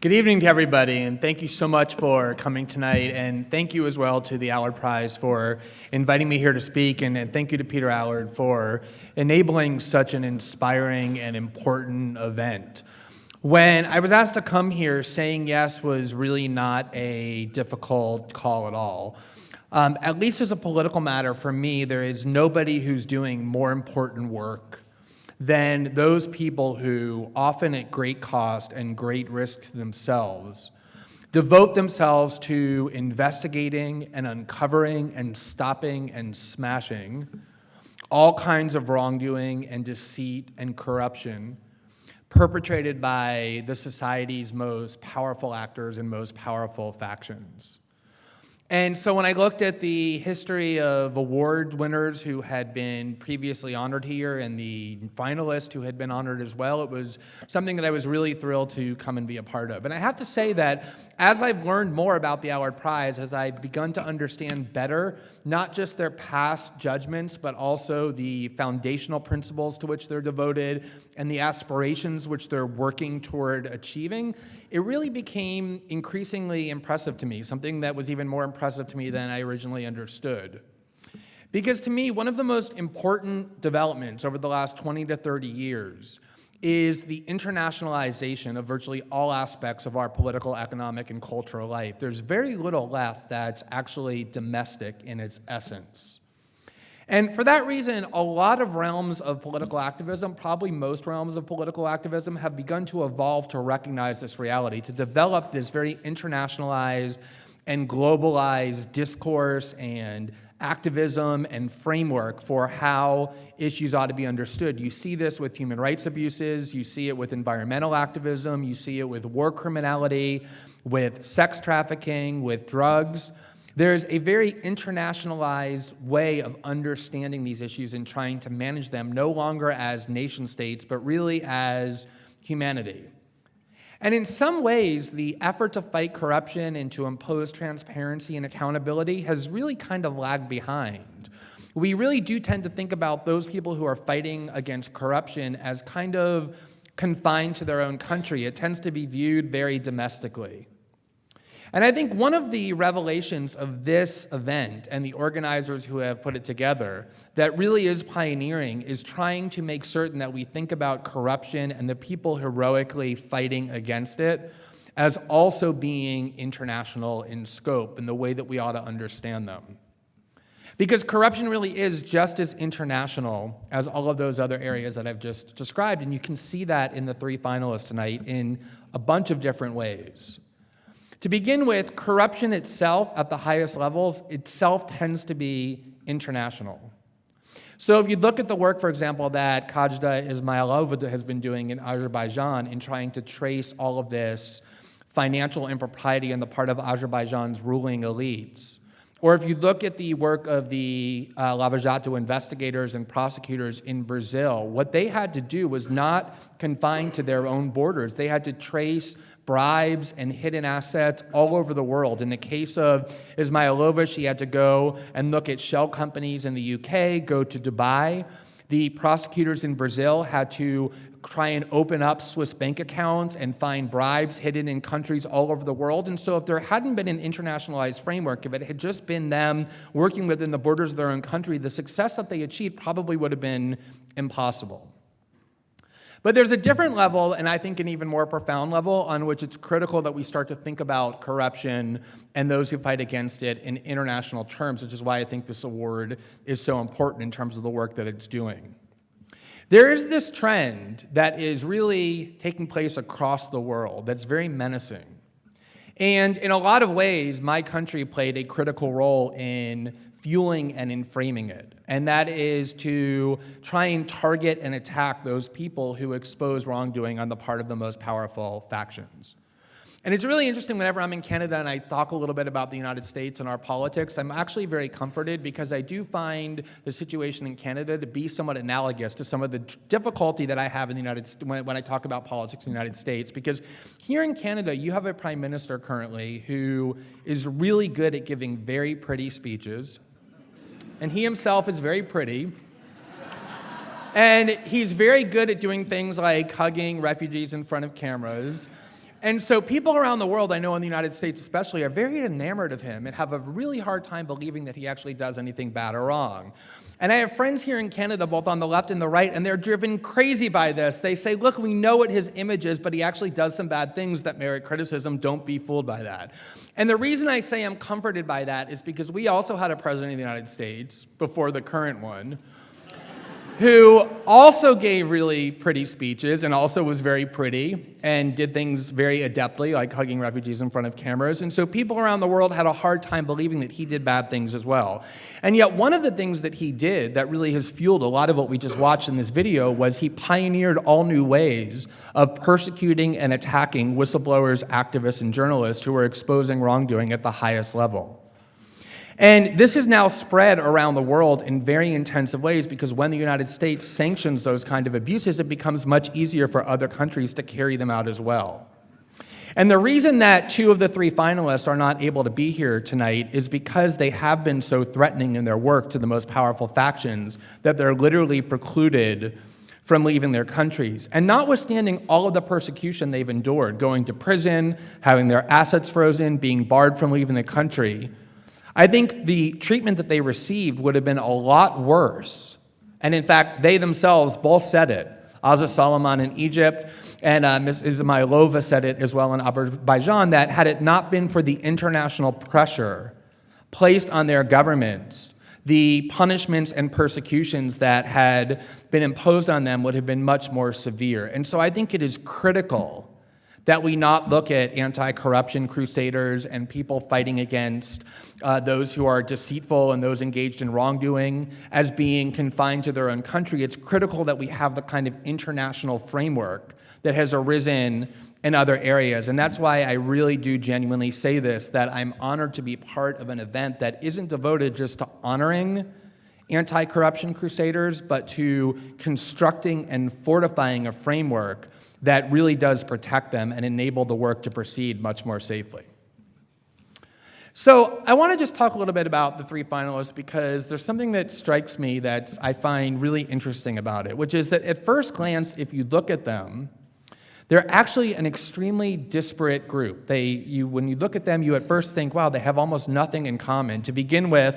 Good evening to everybody, and thank you so much for coming tonight, and thank you as well to the Allard Prize for inviting me here to speak, and thank you to Peter Allard for enabling such an inspiring and important event. When I was asked to come here, saying yes was really not a difficult call at all. At least as a political matter, for me, there is nobody who's doing more important work than those people who, often at great cost and great risk to themselves, devote themselves to investigating and uncovering and stopping and smashing all kinds of wrongdoing and deceit and corruption perpetrated by the society's most powerful actors and most powerful factions. And so when I looked at the history of award winners who had been previously honored here and the finalists who had been honored as well, it was something that I was really thrilled to come and be a part of. And I have to say that as I've learned more about the Allard Prize, as I've begun to understand better, not just their past judgments, but also the foundational principles to which they're devoted and the aspirations which they're working toward achieving, it really became increasingly impressive to me, something that was even more impressive to me than I originally understood. Because to me, one of the most important developments over the last 20 to 30 years is the internationalization of virtually all aspects of our political, economic, and cultural life. There's very little left that's actually domestic in its essence. And for that reason, a lot of realms of political activism, probably most realms of political activism, have begun to evolve to recognize this reality, to develop this very internationalized and globalized discourse and activism and framework for how issues ought to be understood. You see this with human rights abuses, you see it with environmental activism, you see it with war criminality, with sex trafficking, with drugs. There's a very internationalized way of understanding these issues and trying to manage them no longer as nation states, but really as humanity. And in some ways, the effort to fight corruption and to impose transparency and accountability has really kind of lagged behind. We really do tend to think about those people who are fighting against corruption as kind of confined to their own country. It tends to be viewed very domestically. And I think one of the revelations of this event and the organizers who have put it together that really is pioneering is trying to make certain that we think about corruption and the people heroically fighting against it as also being international in scope and the way that we ought to understand them. Because corruption really is just as international as all of those other areas that I've just described, and you can see that in the three finalists tonight in a bunch of different ways. To begin with, corruption itself at the highest levels itself tends to be international. So if you look at the work, for example, that Kajda Ismailova has been doing in Azerbaijan in trying to trace all of this financial impropriety on the part of Azerbaijan's ruling elites, or if you look at the work of the Lava Jato investigators and prosecutors in Brazil, what they had to do was not confined to their own borders. They had to trace bribes and hidden assets all over the world. In the case of Ismailova, she had to go and look at shell companies in the UK, go to Dubai. The prosecutors in Brazil had to try and open up Swiss bank accounts and find bribes hidden in countries all over the world. And so if there hadn't been an internationalized framework, if it had just been them working within the borders of their own country, the success that they achieved probably would have been impossible. But there's a different level, and I think an even more profound level, on which it's critical that we start to think about corruption and those who fight against it in international terms, which is why I think this award is so important in terms of the work that it's doing. There is this trend that is really taking place across the world that's very menacing. And in a lot of ways, my country played a critical role in fueling and in framing it. And that is to try and target and attack those people who expose wrongdoing on the part of the most powerful factions. And it's really interesting whenever I'm in Canada and I talk a little bit about the United States and our politics, I'm actually very comforted because I do find the situation in Canada to be somewhat analogous to some of the difficulty that I have in the United States when I talk about politics in the United States. Because here in Canada, you have a prime minister currently who is really good at giving very pretty speeches. And he himself is very pretty. And he's very good at doing things like hugging refugees in front of cameras. And so people around the world, I know in the United States especially, are very enamored of him and have a really hard time believing that he actually does anything bad or wrong. And I have friends here in Canada, both on the left and the right, and they're driven crazy by this. They say, look, we know what his image is, but he actually does some bad things that merit criticism. Don't be fooled by that. And the reason I say I'm comforted by that is because we also had a president of the United States, before the current one, who also gave really pretty speeches and also was very pretty and did things very adeptly, like hugging refugees in front of cameras. And so people around the world had a hard time believing that he did bad things as well. And yet one of the things that he did that really has fueled a lot of what we just watched in this video was he pioneered all new ways of persecuting and attacking whistleblowers, activists, and journalists who were exposing wrongdoing at the highest level. And this has now spread around the world in very intensive ways because when the United States sanctions those kind of abuses, it becomes much easier for other countries to carry them out as well. And the reason that 2 of the 3 finalists are not able to be here tonight is because they have been so threatening in their work to the most powerful factions that they're literally precluded from leaving their countries. And notwithstanding all of the persecution they've endured, going to prison, having their assets frozen, being barred from leaving the country, I think the treatment that they received would have been a lot worse. And in fact, they themselves both said it. Aziz Salman in Egypt and Ms. Ismailova said it as well in Azerbaijan, that had it not been for the international pressure placed on their governments, the punishments and persecutions that had been imposed on them would have been much more severe. And so I think it is critical that we not look at anti-corruption crusaders and people fighting against those who are deceitful and those engaged in wrongdoing as being confined to their own country. It's critical that we have the kind of international framework that has arisen in other areas. And that's why I really do genuinely say this, that I'm honored to be part of an event that isn't devoted just to honoring anti-corruption crusaders, but to constructing and fortifying a framework that really does protect them and enable the work to proceed much more safely. So I want to just talk a little bit about the 3 finalists because there's something that strikes me that I find really interesting about it, which is that at first glance, if you look at them, they're actually an extremely disparate group. When you look at them, you at first think, wow, they have almost nothing in common. To begin with,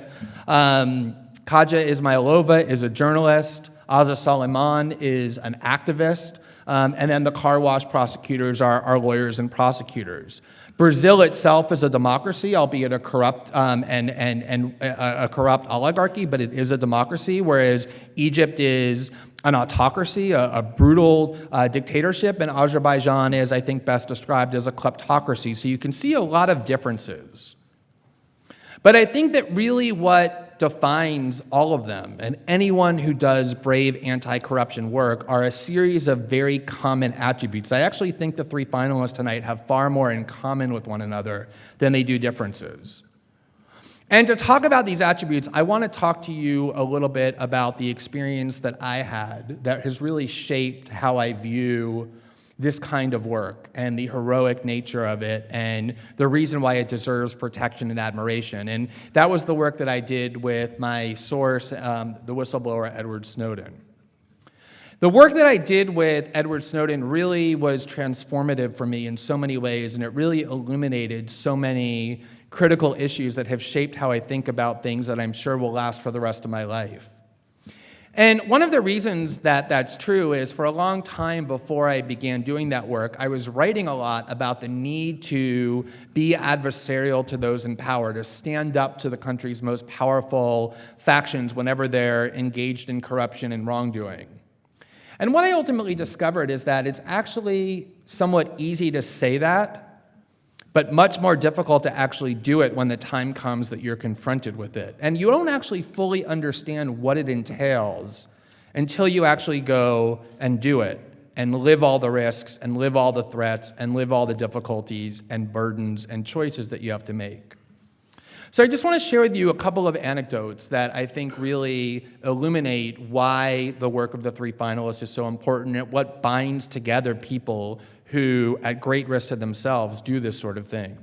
Kaja Ismailova is a journalist, Aziz Salman is an activist, and then the car wash prosecutors are lawyers and prosecutors. Brazil itself is a democracy, albeit a corrupt a corrupt oligarchy, but it is a democracy, whereas Egypt is an autocracy, a brutal dictatorship, and Azerbaijan is, I think, best described as a kleptocracy. So you can see a lot of differences. But I think that really what defines all of them and anyone who does brave anti-corruption work are a series of very common attributes. I actually think the 3 finalists tonight have far more in common with one another than they do differences. And to talk about these attributes, I want to talk to you a little bit about the experience that I had that has really shaped how I view this kind of work and the heroic nature of it and the reason why it deserves protection and admiration. And that was the work that I did with my source, the whistleblower Edward Snowden. The work that I did with Edward Snowden really was transformative for me in so many ways, and it really illuminated so many critical issues that have shaped how I think about things that I'm sure will last for the rest of my life. And one of the reasons that that's true is for a long time before I began doing that work, I was writing a lot about the need to be adversarial to those in power, to stand up to the country's most powerful factions whenever they're engaged in corruption and wrongdoing. And what I ultimately discovered is that it's actually somewhat easy to say that, but much more difficult to actually do it when the time comes that you're confronted with it. And you don't actually fully understand what it entails until you actually go and do it and live all the risks and live all the threats and live all the difficulties and burdens and choices that you have to make. So I just want to share with you a couple of anecdotes that I think really illuminate why the work of the 3 finalists is so important and what binds together people who, at great risk to themselves, do this sort of thing.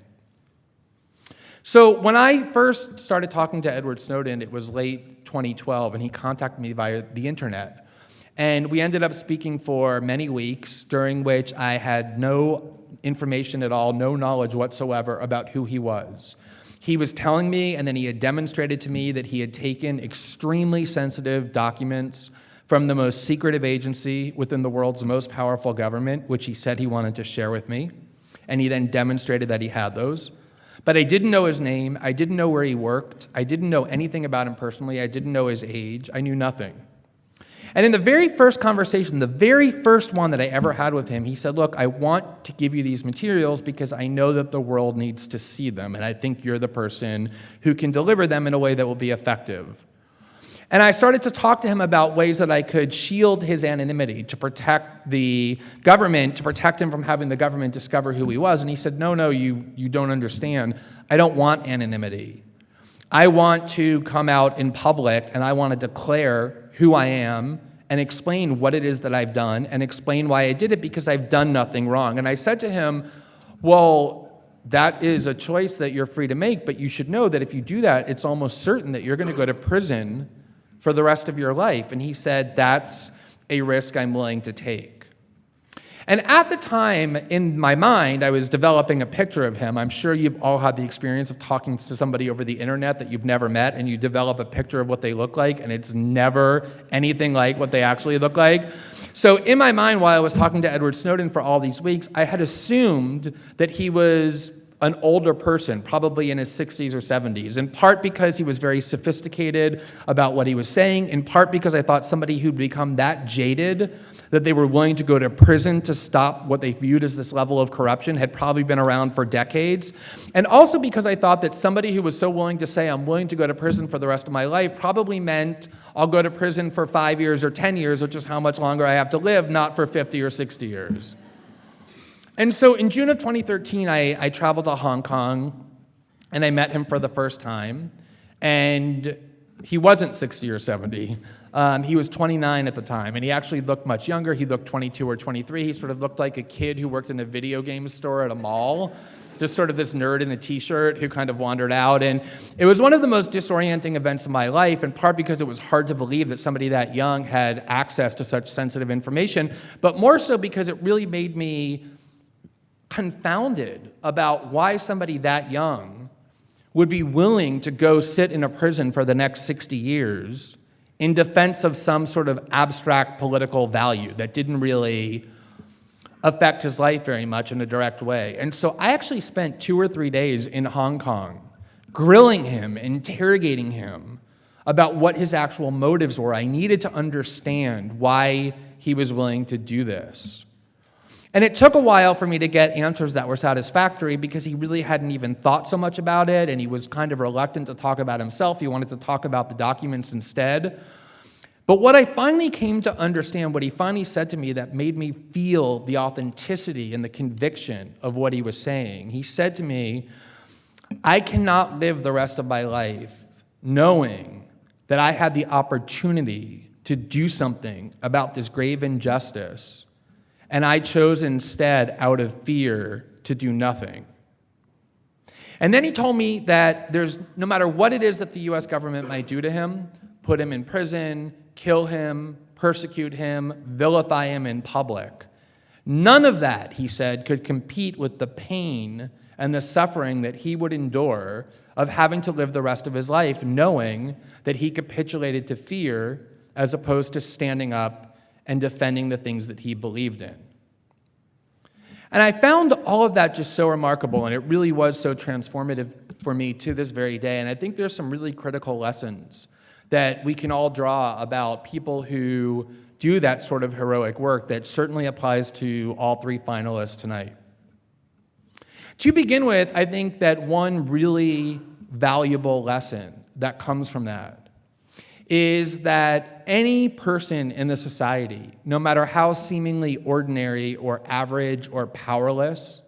So when I first started talking to Edward Snowden, it was late 2012, and he contacted me via the internet. And we ended up speaking for many weeks, during which I had no information at all, no knowledge whatsoever about who he was. He was telling me, and then he had demonstrated to me that he had taken extremely sensitive documents from the most secretive agency within the world's most powerful government, which he said he wanted to share with me. And he then demonstrated that he had those. But I didn't know his name. I didn't know where he worked. I didn't know anything about him personally. I didn't know his age. I knew nothing. And in the very first conversation, the very first one that I ever had with him, he said, look, I want to give you these materials because I know that the world needs to see them, and I think you're the person who can deliver them in a way that will be effective. And I started to talk to him about ways that I could shield his anonymity to protect the government, to protect him from having the government discover who he was. And he said, no, you don't understand. I don't want anonymity. I want to come out in public and I want to declare who I am and explain what it is that I've done and explain why I did it, because I've done nothing wrong. And I said to him, well, that is a choice that you're free to make, but you should know that if you do that, it's almost certain that you're going to go to prison for the rest of your life. And he said, that's a risk I'm willing to take. And at the time, in my mind, I was developing a picture of him. I'm sure you've all had the experience of talking to somebody over the internet that you've never met, and you develop a picture of what they look like, and it's never anything like what they actually look like. So in my mind, while I was talking to Edward Snowden for all these weeks, I had assumed that he was an older person, probably in his 60s or 70s, in part because he was very sophisticated about what he was saying, in part because I thought somebody who'd become that jaded that they were willing to go to prison to stop what they viewed as this level of corruption had probably been around for decades, and also because I thought that somebody who was so willing to say, I'm willing to go to prison for the rest of my life, probably meant I'll go to prison for 5 years or 10 years, which is how much longer I have to live, not for 50 or 60 years. And so in June of 2013, I traveled to Hong Kong, and I met him for the first time. And he wasn't 60 or 70. He was 29 at the time, and he actually looked much younger. He looked 22 or 23. He sort of looked like a kid who worked in a video game store at a mall, just sort of this nerd in a T-shirt who kind of wandered out. And it was one of the most disorienting events of my life, in part because it was hard to believe that somebody that young had access to such sensitive information, but more so because it really made me confounded about why somebody that young would be willing to go sit in a prison for the next 60 years in defense of some sort of abstract political value that didn't really affect his life very much in a direct way. And so I actually spent 2 or 3 days in Hong Kong grilling him, interrogating him about what his actual motives were. I needed to understand why he was willing to do this. And it took a while for me to get answers that were satisfactory because he really hadn't even thought so much about it, and he was kind of reluctant to talk about himself. He wanted to talk about the documents instead. But what I finally came to understand, what he finally said to me that made me feel the authenticity and the conviction of what he was saying, he said to me, I cannot live the rest of my life knowing that I had the opportunity to do something about this grave injustice, and I chose instead, out of fear, to do nothing. And then he told me that no matter what it is that the US government might do to him, put him in prison, kill him, persecute him, vilify him in public, none of that, he said, could compete with the pain and the suffering that he would endure of having to live the rest of his life knowing that he capitulated to fear as opposed to standing up and defending the things that he believed in. And I found all of that just so remarkable, and it really was so transformative for me to this very day. And I think there's some really critical lessons that we can all draw about people who do that sort of heroic work that certainly applies to all 3 finalists tonight. To begin with, I think that one really valuable lesson that comes from that is that any person in the society, no matter how seemingly ordinary or average or powerless,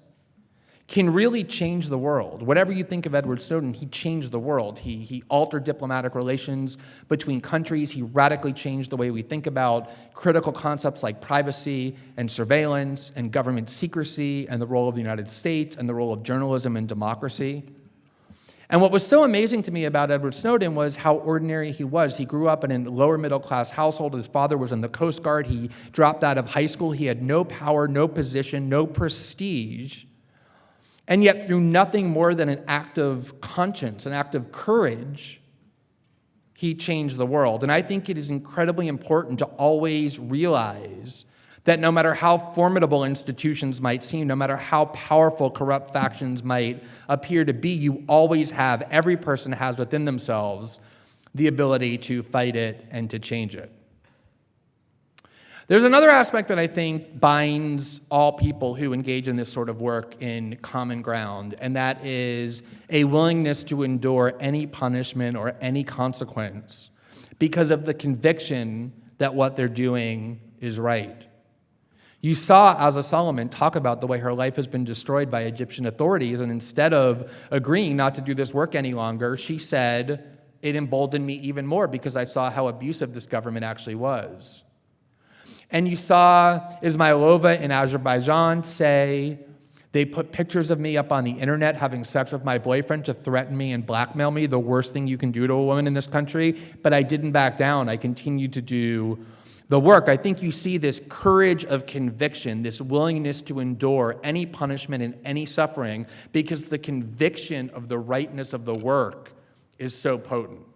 can really change the world. Whatever you think of Edward Snowden, he changed the world. He altered diplomatic relations between countries. He radically changed the way we think about critical concepts like privacy and surveillance and government secrecy and the role of the United States and the role of journalism and democracy. And what was so amazing to me about Edward Snowden was how ordinary he was. He grew up in a lower middle class household. His father was in the Coast Guard. He dropped out of high school. He had no power, no position, no prestige. And yet, through nothing more than an act of conscience, an act of courage, he changed the world. And I think it is incredibly important to always realize that no matter how formidable institutions might seem, no matter how powerful corrupt factions might appear to be, you always have, every person has within themselves the ability to fight it and to change it. There's another aspect that I think binds all people who engage in this sort of work in common ground, and that is a willingness to endure any punishment or any consequence because of the conviction that what they're doing is right. You saw Asa Solomon talk about the way her life has been destroyed by Egyptian authorities, and instead of agreeing not to do this work any longer, she said, it emboldened me even more because I saw how abusive this government actually was. And you saw Ismailova in Azerbaijan say, they put pictures of me up on the internet having sex with my boyfriend to threaten me and blackmail me, the worst thing you can do to a woman in this country, but I didn't back down. I continued to do the work. I think you see this courage of conviction, this willingness to endure any punishment and any suffering because the conviction of the rightness of the work is so potent.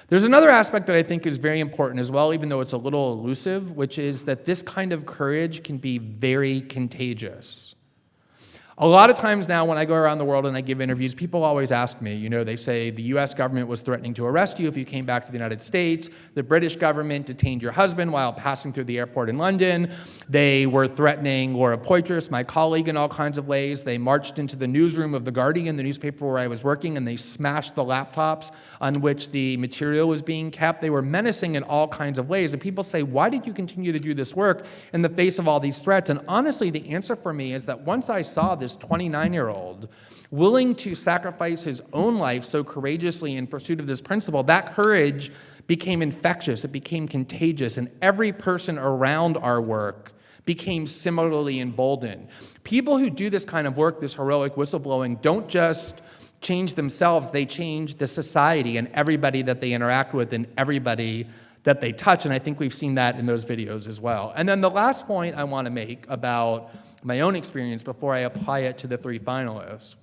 There's another aspect that I think is very important as well, even though it's a little elusive, which is that this kind of courage can be very contagious. A lot of times now when I go around the world and I give interviews, people always ask me, they say the US government was threatening to arrest you if you came back to the United States. The British government detained your husband while passing through the airport in London. They were threatening Laura Poitras, my colleague, in all kinds of ways. They marched into the newsroom of The Guardian, the newspaper where I was working, and they smashed the laptops on which the material was being kept. They were menacing in all kinds of ways. And people say, why did you continue to do this work in the face of all these threats? And honestly, the answer for me is that once I saw this 29-year-old willing to sacrifice his own life so courageously in pursuit of this principle, that courage became infectious, it became contagious, and every person around our work became similarly emboldened. People who do this kind of work, this heroic whistleblowing, don't just change themselves, they change the society and everybody that they interact with and everybody that they touch, and I think we've seen that in those videos as well. And then the last point I want to make about my own experience before I apply it to the three finalists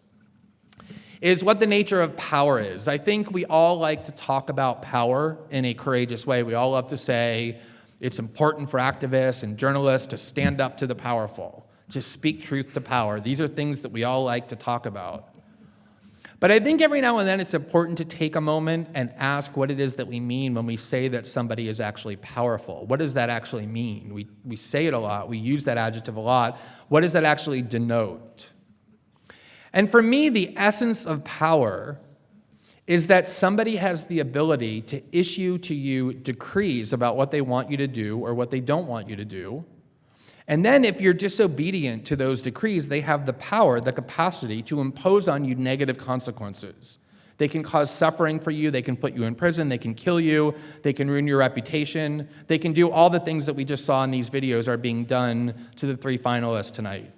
is what the nature of power is. I think we all like to talk about power in a courageous way. We all love to say it's important for activists and journalists to stand up to the powerful, to speak truth to power. These are things that we all like to talk about. But I think every now and then it's important to take a moment and ask what it is that we mean when we say that somebody is actually powerful. What does that actually mean? We say it a lot. We use that adjective a lot. What does that actually denote? And for me, the essence of power is that somebody has the ability to issue to you decrees about what they want you to do or what they don't want you to do. And then if you're disobedient to those decrees, they have the power, the capacity to impose on you negative consequences. They can cause suffering for you, they can put you in prison, they can kill you, they can ruin your reputation, they can do all the things that we just saw in these videos are being done to the three finalists tonight.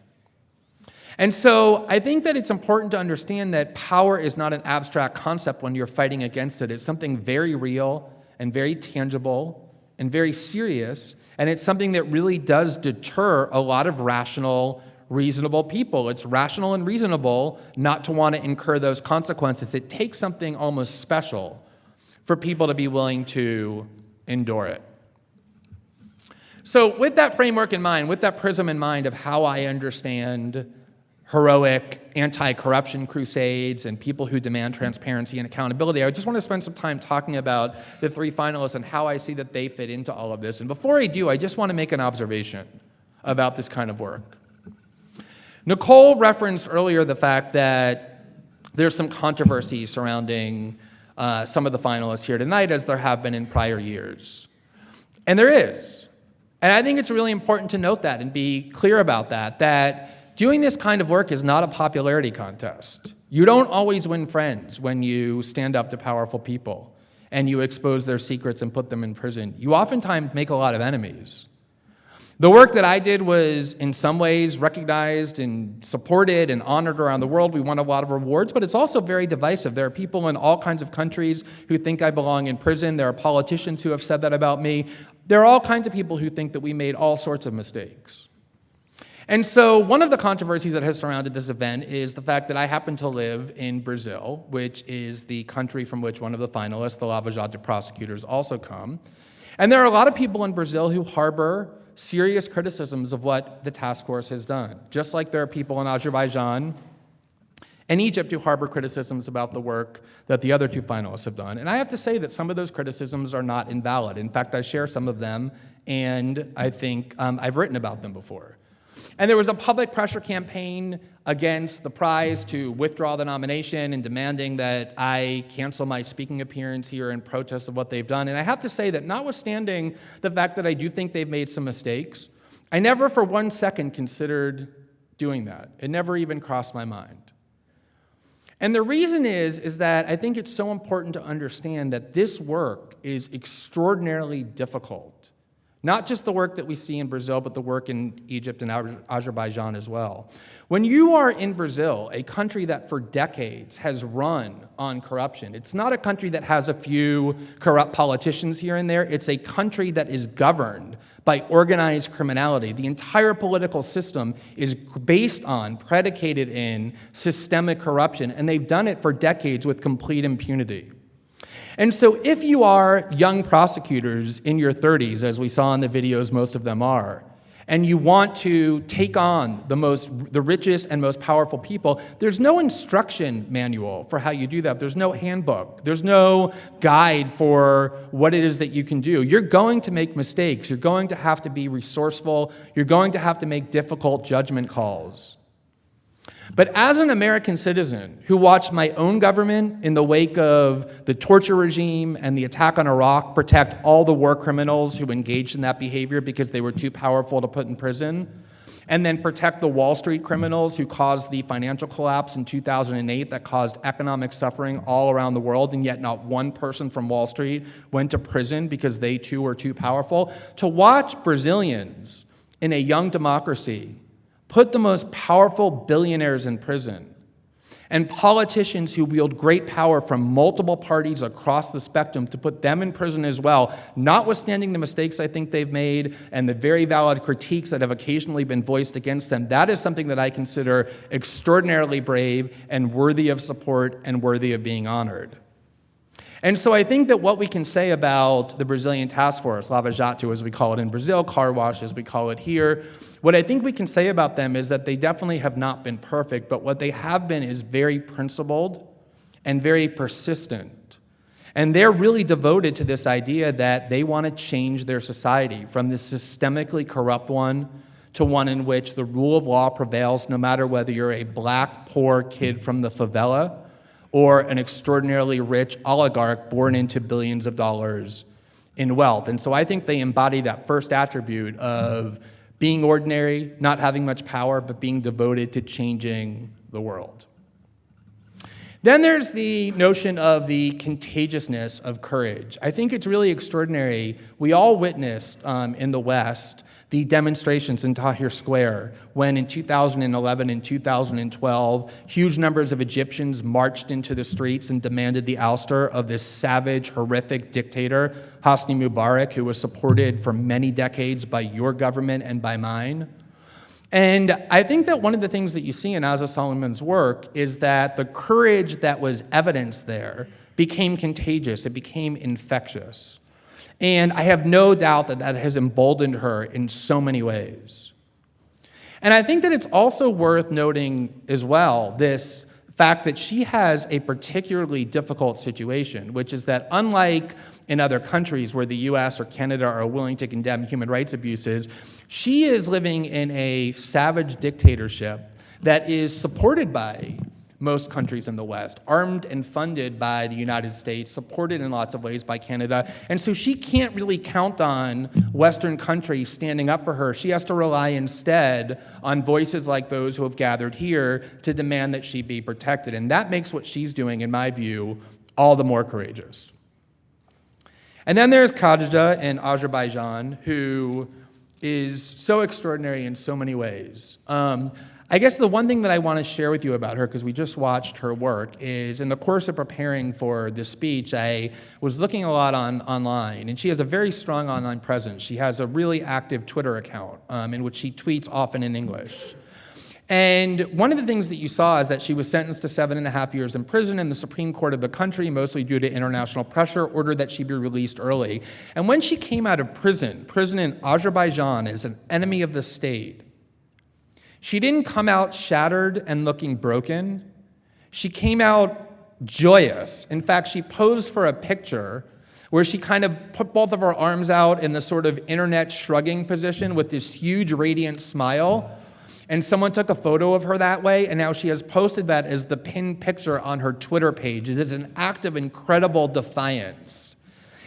And so I think that it's important to understand that power is not an abstract concept when you're fighting against it. It's something very real and very tangible and very serious. And it's something that really does deter a lot of rational, reasonable people. It's rational and reasonable not to want to incur those consequences. It takes something almost special for people to be willing to endure it. So with that framework in mind, with that prism in mind of how I understand heroic anti-corruption crusades and people who demand transparency and accountability, I just want to spend some time talking about the three finalists and how I see that they fit into all of this. And before I do, I just want to make an observation about this kind of work. Nicole referenced earlier the fact that there's some controversy surrounding some of the finalists here tonight, as there have been in prior years. And there is. And I think it's really important to note that and be clear about that doing this kind of work is not a popularity contest. You don't always win friends when you stand up to powerful people and you expose their secrets and put them in prison. You oftentimes make a lot of enemies. The work that I did was in some ways recognized and supported and honored around the world. We won a lot of awards, but it's also very divisive. There are people in all kinds of countries who think I belong in prison. There are politicians who have said that about me. There are all kinds of people who think that we made all sorts of mistakes. And so one of the controversies that has surrounded this event is the fact that I happen to live in Brazil, which is the country from which one of the finalists, the Lava Jato prosecutors, also come. And there are a lot of people in Brazil who harbor serious criticisms of what the task force has done, just like there are people in Azerbaijan and Egypt who harbor criticisms about the work that the other two finalists have done. And I have to say that some of those criticisms are not invalid. In fact, I share some of them, and I think I've written about them before. And there was a public pressure campaign against the prize to withdraw the nomination and demanding that I cancel my speaking appearance here in protest of what they've done. And I have to say that notwithstanding the fact that I do think they've made some mistakes, I never for 1 second considered doing that. It never even crossed my mind. And the reason is that I think it's so important to understand that this work is extraordinarily difficult. Not just the work that we see in Brazil, but the work in Egypt and Azerbaijan as well. When you are in Brazil, a country that for decades has run on corruption, it's not a country that has a few corrupt politicians here and there. It's a country that is governed by organized criminality. The entire political system is based on, predicated in, systemic corruption, and they've done it for decades with complete impunity. And so if you are young prosecutors in your 30s, as we saw in the videos most of them are, and you want to take on the richest and most powerful people, there's no instruction manual for how you do that. There's no handbook. There's no guide for what it is that you can do. You're going to make mistakes. You're going to have to be resourceful. You're going to have to make difficult judgment calls. But as an American citizen who watched my own government in the wake of the torture regime and the attack on Iraq protect all the war criminals who engaged in that behavior because they were too powerful to put in prison, and then protect the Wall Street criminals who caused the financial collapse in 2008 that caused economic suffering all around the world, and yet not one person from Wall Street went to prison because they too were too powerful, to watch Brazilians in a young democracy put the most powerful billionaires in prison, and politicians who wield great power from multiple parties across the spectrum to put them in prison as well, notwithstanding the mistakes I think they've made and the very valid critiques that have occasionally been voiced against them, that is something that I consider extraordinarily brave and worthy of support and worthy of being honored. And so I think that what we can say about the Brazilian task force, Lava Jato as we call it in Brazil, car wash as we call it here, what I think we can say about them is that they definitely have not been perfect, but what they have been is very principled and very persistent. And they're really devoted to this idea that they want to change their society from this systemically corrupt one to one in which the rule of law prevails no matter whether you're a black, poor kid from the favela or an extraordinarily rich oligarch born into billions of dollars in wealth. And so I think they embody that first attribute of being ordinary, not having much power, but being devoted to changing the world. Then there's the notion of the contagiousness of courage. I think it's really extraordinary. We all witnessed in the West the demonstrations in Tahrir Square when in 2011 and 2012, huge numbers of Egyptians marched into the streets and demanded the ouster of this savage, horrific dictator, Hosni Mubarak, who was supported for many decades by your government and by mine. And I think that one of the things that you see in Azza Solomon's work is that the courage that was evidenced there became contagious, it became infectious. And I have no doubt that that has emboldened her in so many ways. And I think that it's also worth noting as well this fact that she has a particularly difficult situation, which is that unlike in other countries where the US or Canada are willing to condemn human rights abuses, she is living in a savage dictatorship that is supported by most countries in the West, armed and funded by the United States, supported in lots of ways by Canada. And so she can't really count on Western countries standing up for her. She has to rely instead on voices like those who have gathered here to demand that she be protected. And that makes what she's doing, in my view, all the more courageous. And then there's Khadija in Azerbaijan, who is so extraordinary in so many ways. I guess the one thing that I want to share with you about her, because we just watched her work, is in the course of preparing for this speech, I was looking a lot online, and she has a very strong online presence. She has a really active Twitter account in which she tweets often in English. And one of the things that you saw is that she was sentenced to 7.5 years in prison, and the Supreme Court of the country, mostly due to international pressure, ordered that she be released early. And when she came out of prison in Azerbaijan as an enemy of the state, she didn't come out shattered and looking broken. She came out joyous. In fact, she posed for a picture where she kind of put both of her arms out in the sort of internet shrugging position with this huge radiant smile. And someone took a photo of her that way, and now she has posted that as the pinned picture on her Twitter page. It's an act of incredible defiance.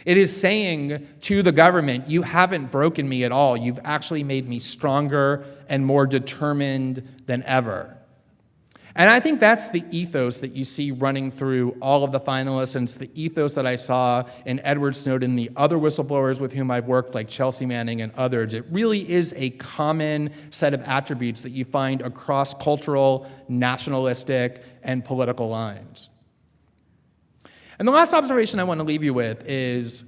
It is saying to the government, you haven't broken me at all. You've actually made me stronger and more determined than ever. And I think that's the ethos that you see running through all of the finalists, and it's the ethos that I saw in Edward Snowden, the other whistleblowers with whom I've worked, like Chelsea Manning and others. It really is a common set of attributes that you find across cultural, nationalistic, and political lines. And the last observation I want to leave you with is,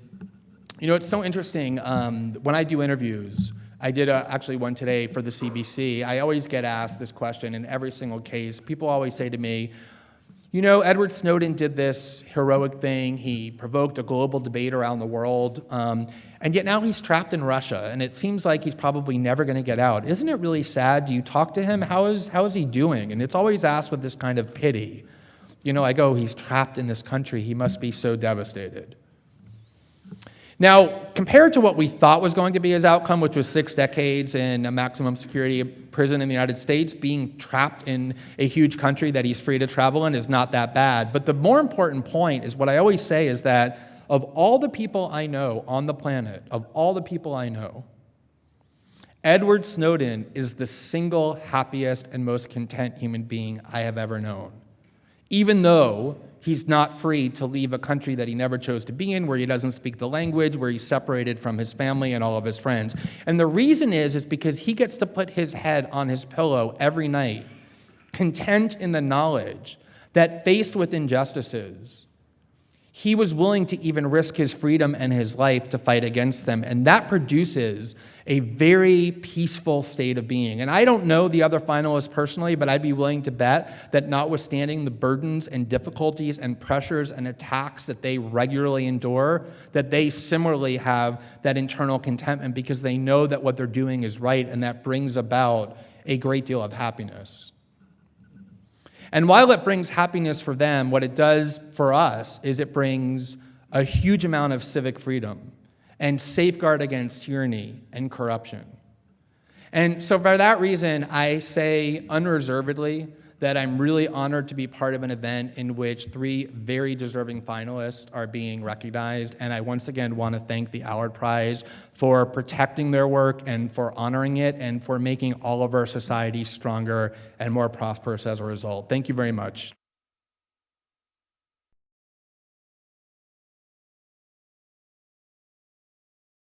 it's so interesting. When I do interviews, I did actually one today for the CBC. I always get asked this question in every single case. People always say to me, Edward Snowden did this heroic thing. He provoked a global debate around the world, and yet now he's trapped in Russia, and it seems like he's probably never going to get out. Isn't it really sad? Do you talk to him? How is he doing? And it's always asked with this kind of pity. I go, he's trapped in this country. He must be so devastated. Now, compared to what we thought was going to be his outcome, which was 6 decades in a maximum security prison in the United States, being trapped in a huge country that he's free to travel in is not that bad. But the more important point is what I always say is that of all the people I know on the planet, Edward Snowden is the single happiest and most content human being I have ever known. Even though he's not free to leave a country that he never chose to be in, where he doesn't speak the language, where he's separated from his family and all of his friends. And the reason is because he gets to put his head on his pillow every night, content in the knowledge that faced with injustices, he was willing to even risk his freedom and his life to fight against them. And that produces a very peaceful state of being. And I don't know the other finalists personally, but I'd be willing to bet that notwithstanding the burdens and difficulties and pressures and attacks that they regularly endure, that they similarly have that internal contentment because they know that what they're doing is right, and that brings about a great deal of happiness. And while it brings happiness for them, what it does for us is it brings a huge amount of civic freedom and safeguard against tyranny and corruption. And so for that reason, I say unreservedly that I'm really honored to be part of an event in which 3 very deserving finalists are being recognized. And I once again want to thank the Allard Prize for protecting their work and for honoring it and for making all of our society stronger and more prosperous as a result. Thank you very much.